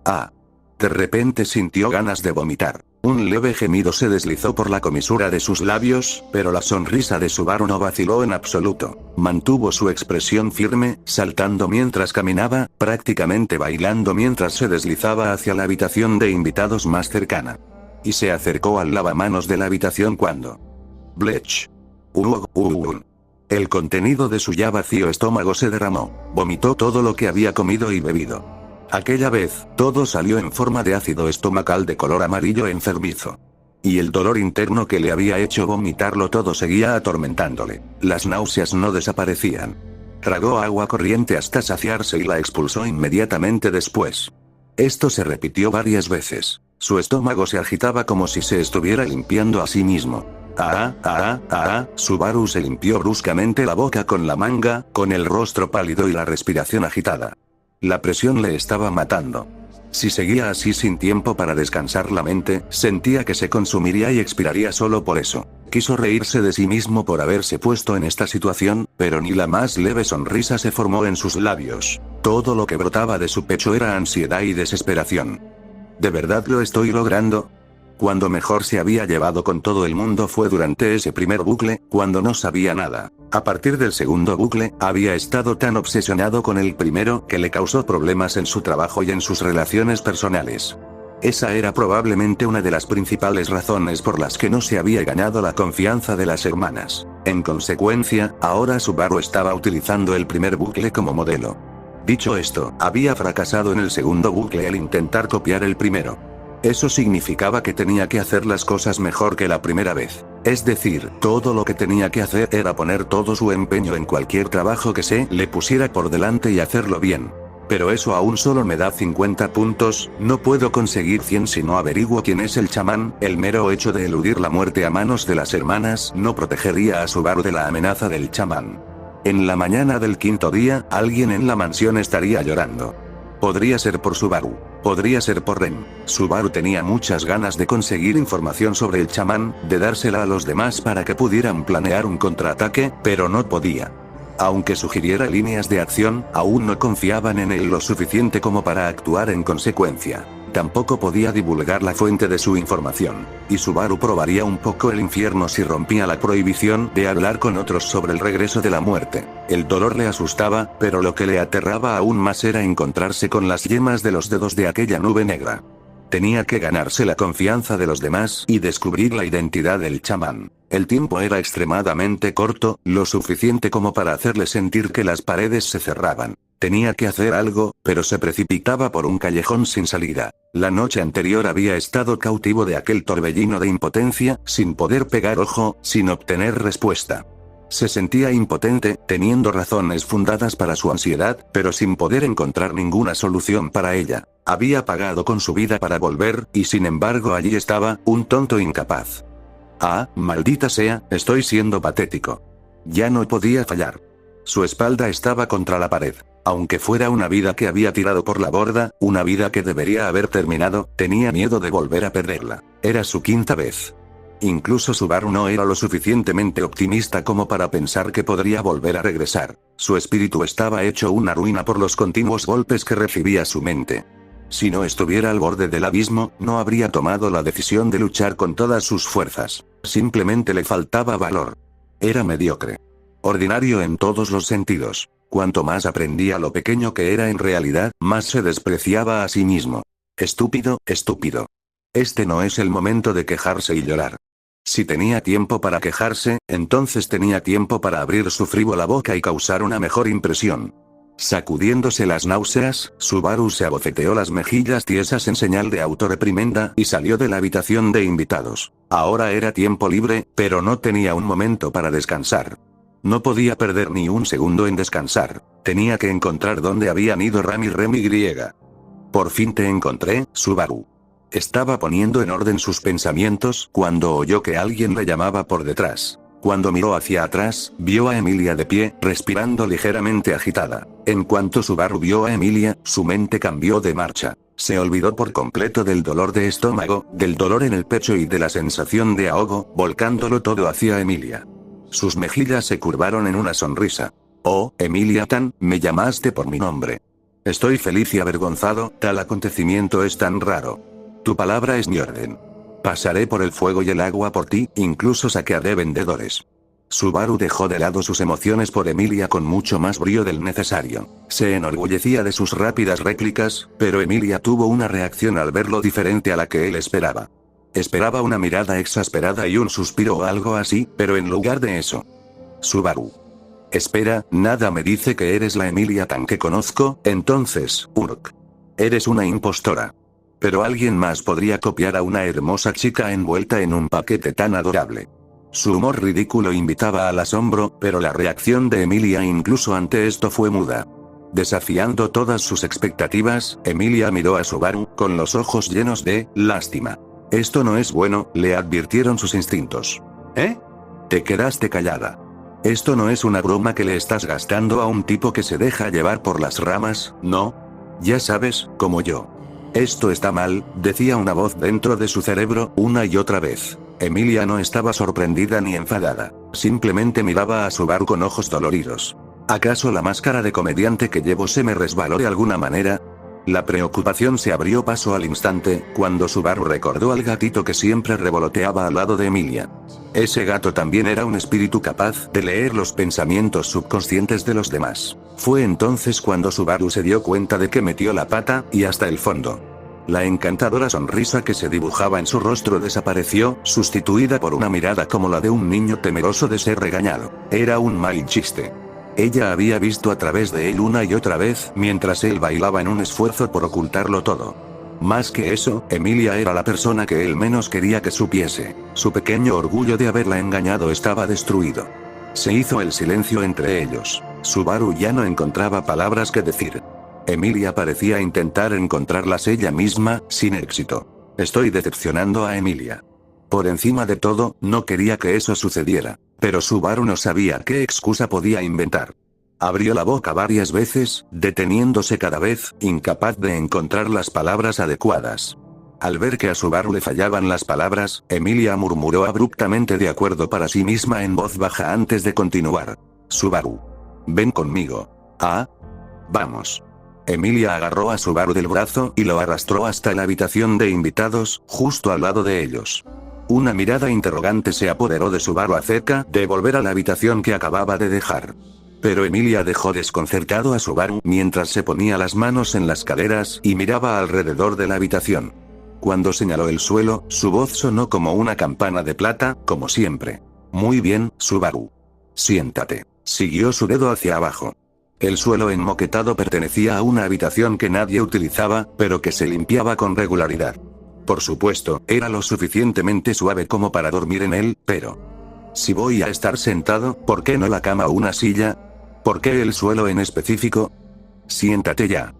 De repente sintió ganas de vomitar. Un leve gemido se deslizó por la comisura de sus labios, pero la sonrisa de Subaru no vaciló en absoluto. Mantuvo su expresión firme, saltando mientras caminaba, prácticamente bailando mientras se deslizaba hacia la habitación de invitados más cercana. Y se acercó al lavamanos de la habitación cuando... Blech. El contenido de su ya vacío estómago se derramó. Vomitó todo lo que había comido y bebido. Aquella vez, todo salió en forma de ácido estomacal de color amarillo enfermizo. Y el dolor interno que le había hecho vomitarlo todo seguía atormentándole. Las náuseas no desaparecían. Tragó agua corriente hasta saciarse y la expulsó inmediatamente después. Esto se repitió varias veces. Su estómago se agitaba como si se estuviera limpiando a sí mismo. Subaru se limpió bruscamente la boca con la manga, con el rostro pálido y la respiración agitada. La presión le estaba matando. Si seguía así sin tiempo para descansar la mente, sentía que se consumiría y expiraría solo por eso. Quiso reírse de sí mismo por haberse puesto en esta situación, pero ni la más leve sonrisa se formó en sus labios. Todo lo que brotaba de su pecho era ansiedad y desesperación. ¿De verdad lo estoy logrando? Cuando mejor se había llevado con todo el mundo fue durante ese primer bucle, cuando no sabía nada. A partir del segundo bucle, había estado tan obsesionado con el primero que le causó problemas en su trabajo y en sus relaciones personales. Esa era probablemente una de las principales razones por las que no se había ganado la confianza de las hermanas. En consecuencia, ahora Subaru estaba utilizando el primer bucle como modelo. Dicho esto, había fracasado en el segundo bucle al intentar copiar el primero. Eso significaba que tenía que hacer las cosas mejor que la primera vez. Es decir, todo lo que tenía que hacer era poner todo su empeño en cualquier trabajo que se le pusiera por delante y hacerlo bien. Pero eso aún solo me da 50 puntos, no puedo conseguir 100 si no averiguo quién es el chamán. El mero hecho de eludir la muerte a manos de las hermanas no protegería a Subaru de la amenaza del chamán. En la mañana del quinto día, alguien en la mansión estaría llorando. Podría ser por Subaru. Podría ser por Ren. Subaru tenía muchas ganas de conseguir información sobre el chamán, de dársela a los demás para que pudieran planear un contraataque, pero no podía. Aunque sugiriera líneas de acción, aún no confiaban en él lo suficiente como para actuar en consecuencia. Tampoco podía divulgar la fuente de su información. Y Subaru probaría un poco el infierno si rompía la prohibición de hablar con otros sobre el regreso de la muerte. El dolor le asustaba, pero lo que le aterraba aún más era encontrarse con las yemas de los dedos de aquella nube negra. Tenía que ganarse la confianza de los demás y descubrir la identidad del chamán. El tiempo era extremadamente corto, lo suficiente como para hacerle sentir que las paredes se cerraban. Tenía que hacer algo, pero se precipitaba por un callejón sin salida. La noche anterior había estado cautivo de aquel torbellino de impotencia, sin poder pegar ojo, sin obtener respuesta. Se sentía impotente, teniendo razones fundadas para su ansiedad, pero sin poder encontrar ninguna solución para ella. Había pagado con su vida para volver, y sin embargo allí estaba, un tonto incapaz. Maldita sea, estoy siendo patético. Ya no podía fallar. Su espalda estaba contra la pared. Aunque fuera una vida que había tirado por la borda, una vida que debería haber terminado, tenía miedo de volver a perderla. Era su quinta vez. Incluso Subaru no era lo suficientemente optimista como para pensar que podría volver a regresar. Su espíritu estaba hecho una ruina por los continuos golpes que recibía su mente. Si no estuviera al borde del abismo, no habría tomado la decisión de luchar con todas sus fuerzas. Simplemente le faltaba valor. Era mediocre. Ordinario en todos los sentidos. Cuanto más aprendía lo pequeño que era en realidad, más se despreciaba a sí mismo. Estúpido, estúpido. Este no es el momento de quejarse y llorar. Si tenía tiempo para quejarse, entonces tenía tiempo para abrir su frívola boca y causar una mejor impresión. Sacudiéndose las náuseas, Subaru se abofeteó las mejillas tiesas en señal de autorreprimenda y salió de la habitación de invitados. Ahora era tiempo libre, pero no tenía un momento para descansar. No podía perder ni un segundo en descansar. Tenía que encontrar dónde habían ido Ram y Rem y griega. Por fin te encontré, Subaru. Estaba poniendo en orden sus pensamientos cuando oyó que alguien le llamaba por detrás. Cuando miró hacia atrás, vio a Emilia de pie, respirando ligeramente agitada. En cuanto Subaru vio a Emilia, su mente cambió de marcha. Se olvidó por completo del dolor de estómago, del dolor en el pecho y de la sensación de ahogo, volcándolo todo hacia Emilia. Sus mejillas se curvaron en una sonrisa. Oh, Emilia Tan, me llamaste por mi nombre. Estoy feliz y avergonzado, tal acontecimiento es tan raro. Tu palabra es mi orden. Pasaré por el fuego y el agua por ti, incluso saquearé vendedores. Subaru dejó de lado sus emociones por Emilia con mucho más brío del necesario. Se enorgullecía de sus rápidas réplicas, pero Emilia tuvo una reacción al verlo diferente a la que él esperaba. Esperaba una mirada exasperada y un suspiro o algo así, pero en lugar de eso. Subaru. Espera, nada me dice que eres la Emilia Tan que conozco, entonces, Urk. Eres una impostora. Pero alguien más podría copiar a una hermosa chica envuelta en un paquete tan adorable. Su humor ridículo invitaba al asombro, pero la reacción de Emilia incluso ante esto fue muda. Desafiando todas sus expectativas, Emilia miró a Subaru, con los ojos llenos de lástima. Esto no es bueno, le advirtieron sus instintos. ¿Eh? Te quedaste callada. Esto no es una broma que le estás gastando a un tipo que se deja llevar por las ramas, ¿no? Ya sabes, como yo. Esto está mal, decía una voz dentro de su cerebro, una y otra vez. Emilia no estaba sorprendida ni enfadada. Simplemente miraba a Subaru con ojos doloridos. ¿Acaso la máscara de comediante que llevo se me resbaló de alguna manera? La preocupación se abrió paso al instante, cuando Subaru recordó al gatito que siempre revoloteaba al lado de Emilia. Ese gato también era un espíritu capaz de leer los pensamientos subconscientes de los demás. Fue entonces cuando Subaru se dio cuenta de que metió la pata, y hasta el fondo. La encantadora sonrisa que se dibujaba en su rostro desapareció, sustituida por una mirada como la de un niño temeroso de ser regañado. Era un mal chiste. Ella había visto a través de él una y otra vez, mientras él bailaba en un esfuerzo por ocultarlo todo. Más que eso, Emilia era la persona que él menos quería que supiese. Su pequeño orgullo de haberla engañado estaba destruido. Se hizo el silencio entre ellos. Subaru ya no encontraba palabras que decir. Emilia parecía intentar encontrarlas ella misma, sin éxito. Estoy decepcionando a Emilia. Por encima de todo, no quería que eso sucediera. Pero Subaru no sabía qué excusa podía inventar. Abrió la boca varias veces, deteniéndose cada vez, incapaz de encontrar las palabras adecuadas. Al ver que a Subaru le fallaban las palabras, Emilia murmuró abruptamente de acuerdo para sí misma en voz baja antes de continuar. Subaru. Ven conmigo. Ah. Vamos. Emilia agarró a Subaru del brazo y lo arrastró hasta la habitación de invitados, justo al lado de ellos. Una mirada interrogante se apoderó de Subaru acerca de volver a la habitación que acababa de dejar. Pero Emilia dejó desconcertado a Subaru mientras se ponía las manos en las caderas y miraba alrededor de la habitación. Cuando señaló el suelo, su voz sonó como una campana de plata, como siempre. Muy bien, Subaru. Siéntate. Siguió su dedo hacia abajo. El suelo enmoquetado pertenecía a una habitación que nadie utilizaba, pero que se limpiaba con regularidad. Por supuesto, era lo suficientemente suave como para dormir en él, pero... Si voy a estar sentado, ¿por qué no la cama o una silla? ¿Por qué el suelo en específico? Siéntate ya.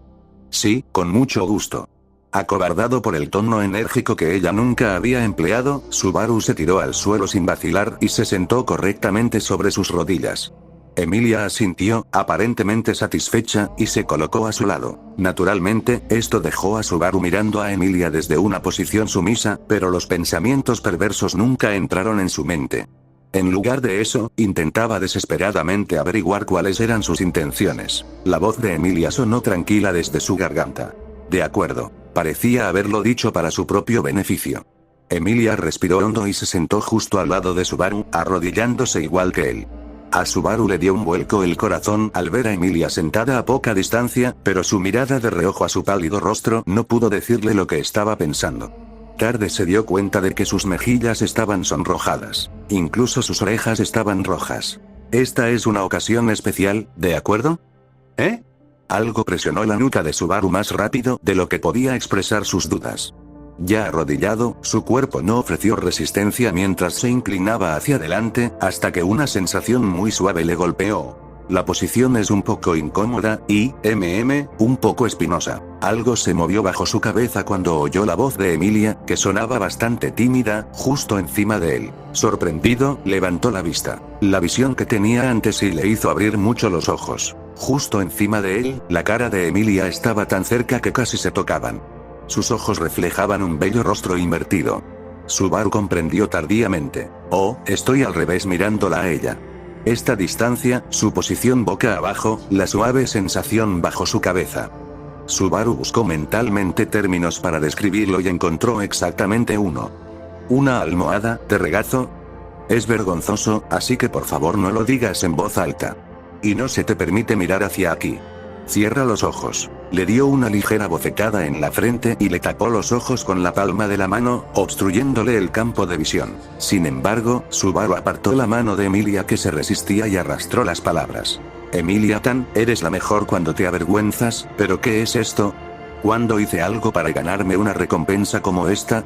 Sí, con mucho gusto. Acobardado por el tono enérgico que ella nunca había empleado, Subaru se tiró al suelo sin vacilar y se sentó correctamente sobre sus rodillas. Emilia asintió, aparentemente satisfecha, y se colocó a su lado. Naturalmente, esto dejó a Subaru mirando a Emilia desde una posición sumisa, pero los pensamientos perversos nunca entraron en su mente. En lugar de eso, intentaba desesperadamente averiguar cuáles eran sus intenciones. La voz de Emilia sonó tranquila desde su garganta. De acuerdo. Parecía haberlo dicho para su propio beneficio. Emilia respiró hondo y se sentó justo al lado de Subaru, arrodillándose igual que él. A Subaru le dio un vuelco el corazón al ver a Emilia sentada a poca distancia, pero su mirada de reojo a su pálido rostro no pudo decirle lo que estaba pensando. Tarde se dio cuenta de que sus mejillas estaban sonrojadas. Incluso sus orejas estaban rojas. Esta es una ocasión especial, ¿de acuerdo? ¿Eh? Algo presionó la nuca de Subaru más rápido de lo que podía expresar sus dudas. Ya arrodillado, su cuerpo no ofreció resistencia mientras se inclinaba hacia adelante, hasta que una sensación muy suave le golpeó. La posición es un poco incómoda y, un poco espinosa. Algo se movió bajo su cabeza cuando oyó la voz de Emilia, que sonaba bastante tímida, justo encima de él. Sorprendido, levantó la vista. La visión que tenía antes sí le hizo abrir mucho los ojos. Justo encima de él, la cara de Emilia estaba tan cerca que casi se tocaban. Sus ojos reflejaban un bello rostro invertido. Subaru comprendió tardíamente. Oh, estoy al revés mirándola a ella. Esta distancia, su posición boca abajo, la suave sensación bajo su cabeza. Subaru buscó mentalmente términos para describirlo y encontró exactamente uno. ¿Una almohada, de regazo? Es vergonzoso, así que por favor no lo digas en voz alta. Y no se te permite mirar hacia aquí. Cierra los ojos. Le dio una ligera bofetada en la frente y le tapó los ojos con la palma de la mano, obstruyéndole el campo de visión. Sin embargo, Subaru apartó la mano de Emilia que se resistía y arrastró las palabras. Emilia-tan, eres la mejor cuando te avergüenzas, ¿pero qué es esto? ¿Cuándo hice algo para ganarme una recompensa como esta?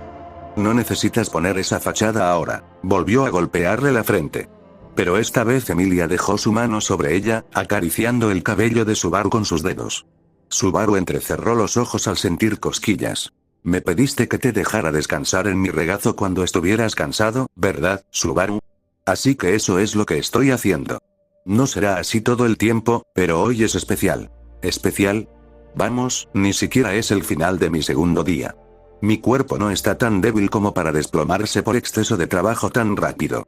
No necesitas poner esa fachada ahora. Volvió a golpearle la frente. Pero esta vez Emilia dejó su mano sobre ella, acariciando el cabello de Subaru con sus dedos. Subaru entrecerró los ojos al sentir cosquillas. Me pediste que te dejara descansar en mi regazo cuando estuvieras cansado, ¿verdad, Subaru? Así que eso es lo que estoy haciendo. No será así todo el tiempo, pero hoy es especial. ¿Especial? Vamos, ni siquiera es el final de mi segundo día. Mi cuerpo no está tan débil como para desplomarse por exceso de trabajo tan rápido.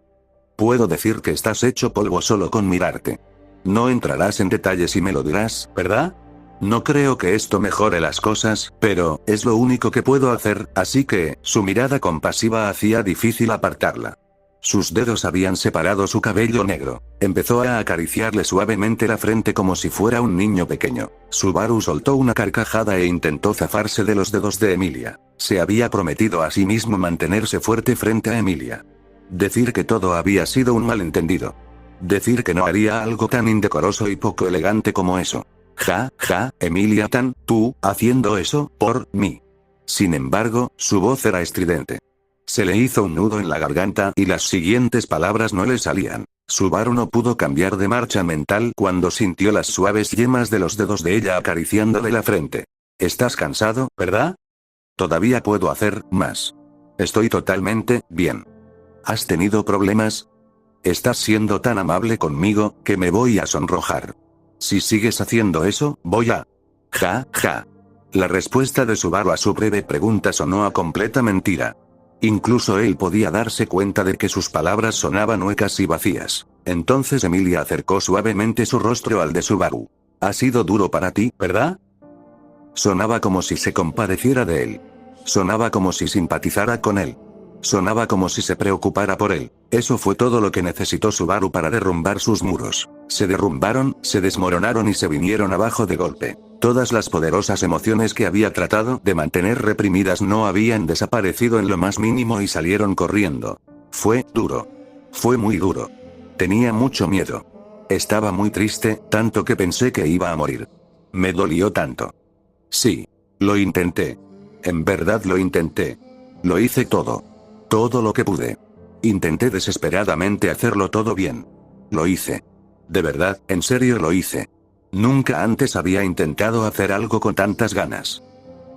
Puedo decir que estás hecho polvo solo con mirarte. No entrarás en detalles y me lo dirás, ¿verdad? No creo que esto mejore las cosas, pero es lo único que puedo hacer, así que, su mirada compasiva hacía difícil apartarla. Sus dedos habían separado su cabello negro. Empezó a acariciarle suavemente la frente como si fuera un niño pequeño. Subaru soltó una carcajada e intentó zafarse de los dedos de Emilia. Se había prometido a sí mismo mantenerse fuerte frente a Emilia. Decir que todo había sido un malentendido. Decir que no haría algo tan indecoroso y poco elegante como eso. Emilia-tan, tú, haciendo eso, por mí. Sin embargo, su voz era estridente. Se le hizo un nudo en la garganta y las siguientes palabras no le salían. Subaru no pudo cambiar de marcha mental cuando sintió las suaves yemas de los dedos de ella acariciándole la frente. ¿Estás cansado, verdad? Todavía puedo hacer más. Estoy totalmente bien. ¿Has tenido problemas? Estás siendo tan amable conmigo, que me voy a sonrojar. Si sigues haciendo eso, voy a... La respuesta de Subaru a su breve pregunta sonó a completa mentira. Incluso él podía darse cuenta de que sus palabras sonaban huecas y vacías. Entonces Emilia acercó suavemente su rostro al de Subaru. Ha sido duro para ti, ¿verdad? Sonaba como si se compadeciera de él. Sonaba como si simpatizara con él. Sonaba como si se preocupara por él. Eso fue todo lo que necesitó Subaru para derrumbar sus muros. Se derrumbaron, se desmoronaron y se vinieron abajo de golpe. Todas las poderosas emociones que había tratado de mantener reprimidas no habían desaparecido en lo más mínimo y salieron corriendo. Fue duro. Fue muy duro. Tenía mucho miedo. Estaba muy triste, tanto que pensé que iba a morir. Me dolió tanto. Sí. Lo intenté. En verdad lo intenté. Lo hice todo. Todo lo que pude. Intenté desesperadamente hacerlo todo bien. Lo hice. De verdad, en serio lo hice. Nunca antes había intentado hacer algo con tantas ganas.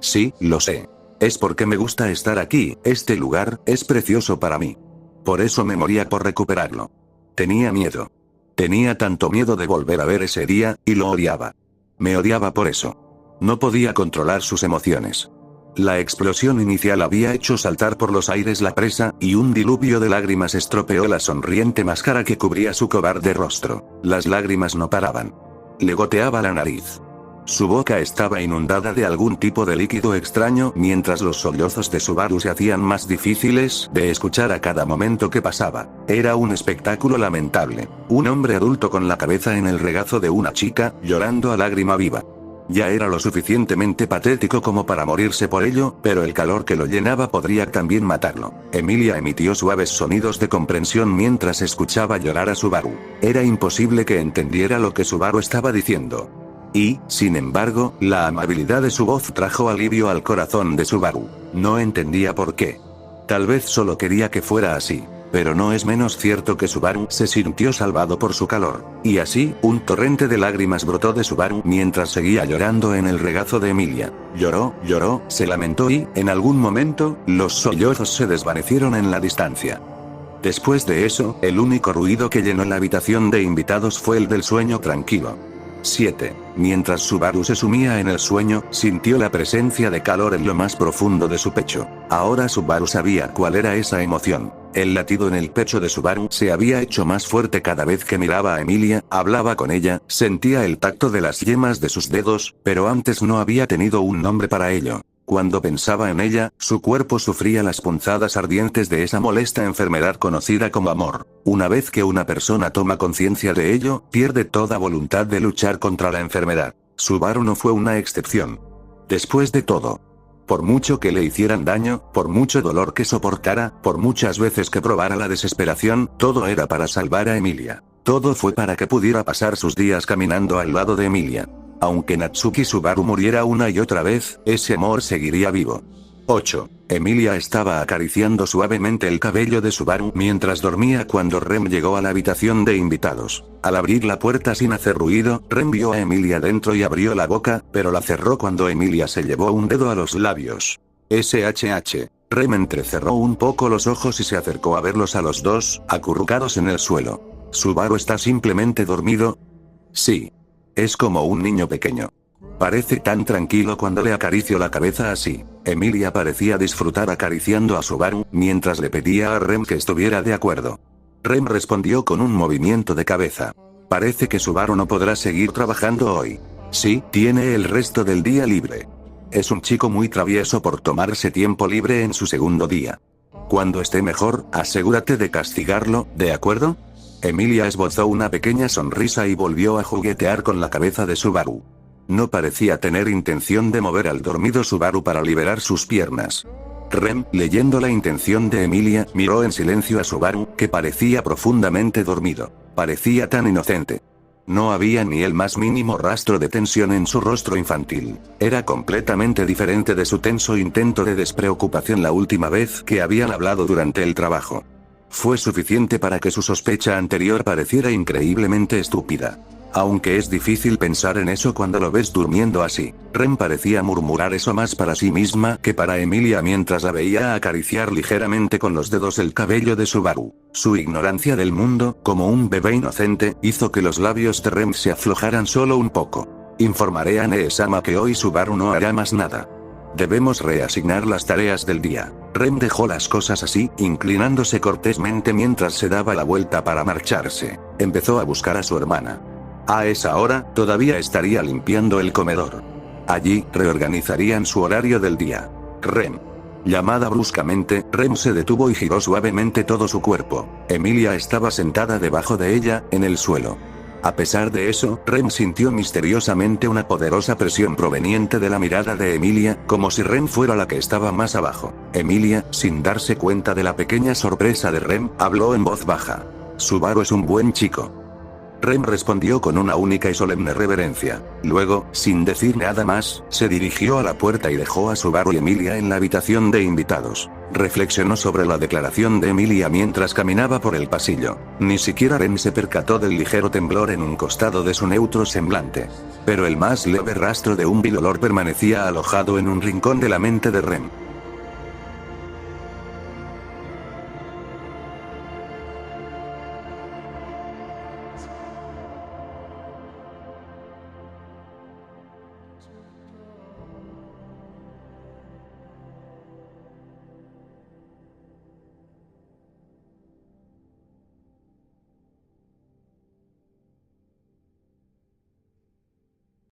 Sí, lo sé. Es porque me gusta estar aquí, este lugar, es precioso para mí. Por eso me moría por recuperarlo. Tenía miedo. Tenía tanto miedo de volver a ver ese día, y lo odiaba. Me odiaba por eso. No podía controlar sus emociones. La explosión inicial había hecho saltar por los aires la presa, y un diluvio de lágrimas estropeó la sonriente máscara que cubría su cobarde rostro. Las lágrimas no paraban. Le goteaba la nariz. Su boca estaba inundada de algún tipo de líquido extraño mientras los sollozos de Subaru se hacían más difíciles de escuchar a cada momento que pasaba. Era un espectáculo lamentable. Un hombre adulto con la cabeza en el regazo de una chica, llorando a lágrima viva. Ya era lo suficientemente patético como para morirse por ello, pero el calor que lo llenaba podría también matarlo. Emilia emitió suaves sonidos de comprensión mientras escuchaba llorar a Subaru. Era imposible que entendiera lo que Subaru estaba diciendo. Y, sin embargo, la amabilidad de su voz trajo alivio al corazón de Subaru. No entendía por qué. Tal vez solo quería que fuera así. Pero no es menos cierto que Subaru se sintió salvado por su calor. Y así, un torrente de lágrimas brotó de Subaru mientras seguía llorando en el regazo de Emilia. Lloró, se lamentó y, en algún momento, los sollozos se desvanecieron en la distancia. Después de eso, el único ruido que llenó la habitación de invitados fue el del sueño tranquilo. 7. Mientras Subaru se sumía en el sueño, sintió la presencia de calor en lo más profundo de su pecho. Ahora Subaru sabía cuál era esa emoción. El latido en el pecho de Subaru se había hecho más fuerte cada vez que miraba a Emilia, hablaba con ella, sentía el tacto de las yemas de sus dedos, pero antes no había tenido un nombre para ello. Cuando pensaba en ella, su cuerpo sufría las punzadas ardientes de esa molesta enfermedad conocida como amor. Una vez que una persona toma conciencia de ello, pierde toda voluntad de luchar contra la enfermedad. Subaru no fue una excepción. Después de todo, por mucho que le hicieran daño, por mucho dolor que soportara, por muchas veces que probara la desesperación, todo era para salvar a Emilia. Todo fue para que pudiera pasar sus días caminando al lado de Emilia. Aunque Natsuki Subaru muriera una y otra vez, ese amor seguiría vivo. 8. Emilia estaba acariciando suavemente el cabello de Subaru mientras dormía cuando Rem llegó a la habitación de invitados. Al abrir la puerta sin hacer ruido, Rem vio a Emilia dentro y abrió la boca, pero la cerró cuando Emilia se llevó un dedo a los labios. SHH. Rem entrecerró un poco los ojos y se acercó a verlos a los dos, acurrucados en el suelo. ¿Subaru está simplemente dormido? Sí. Es como un niño pequeño. Parece tan tranquilo cuando le acaricio la cabeza así. Emilia parecía disfrutar acariciando a Subaru, mientras le pedía a Rem que estuviera de acuerdo. Rem respondió con un movimiento de cabeza. Parece que Subaru no podrá seguir trabajando hoy. Sí, tiene el resto del día libre. Es un chico muy travieso por tomarse tiempo libre en su segundo día. Cuando esté mejor, asegúrate de castigarlo, ¿de acuerdo? Emilia esbozó una pequeña sonrisa y volvió a juguetear con la cabeza de Subaru. No parecía tener intención de mover al dormido Subaru para liberar sus piernas. Rem, leyendo la intención de Emilia, miró en silencio a Subaru, que parecía profundamente dormido. Parecía tan inocente. No había ni el más mínimo rastro de tensión en su rostro infantil. Era completamente diferente de su tenso intento de despreocupación la última vez que habían hablado durante el trabajo. Fue suficiente para que su sospecha anterior pareciera increíblemente estúpida. Aunque es difícil pensar en eso cuando lo ves durmiendo así. Rem parecía murmurar eso más para sí misma que para Emilia mientras la veía acariciar ligeramente con los dedos el cabello de Subaru. Su ignorancia del mundo, como un bebé inocente, hizo que los labios de Rem se aflojaran solo un poco. Informaré a Nee-sama que hoy Subaru no hará más nada. Debemos reasignar las tareas del día. Rem dejó las cosas así, inclinándose cortésmente mientras se daba la vuelta para marcharse. Empezó a buscar a su hermana. A esa hora, todavía estaría limpiando el comedor. Allí, reorganizarían su horario del día. Rem. Llamada bruscamente, Rem se detuvo y giró suavemente todo su cuerpo. Emilia estaba sentada debajo de ella, en el suelo. A pesar de eso, Rem sintió misteriosamente una poderosa presión proveniente de la mirada de Emilia, como si Rem fuera la que estaba más abajo. Emilia, sin darse cuenta de la pequeña sorpresa de Rem, habló en voz baja. Subaru es un buen chico. Rem respondió con una única y solemne reverencia. Luego, sin decir nada más, se dirigió a la puerta y dejó a Subaru y Emilia en la habitación de invitados. Reflexionó sobre la declaración de Emilia mientras caminaba por el pasillo. Ni siquiera Rem se percató del ligero temblor en un costado de su neutro semblante. Pero el más leve rastro de un vil olor permanecía alojado en un rincón de la mente de Rem.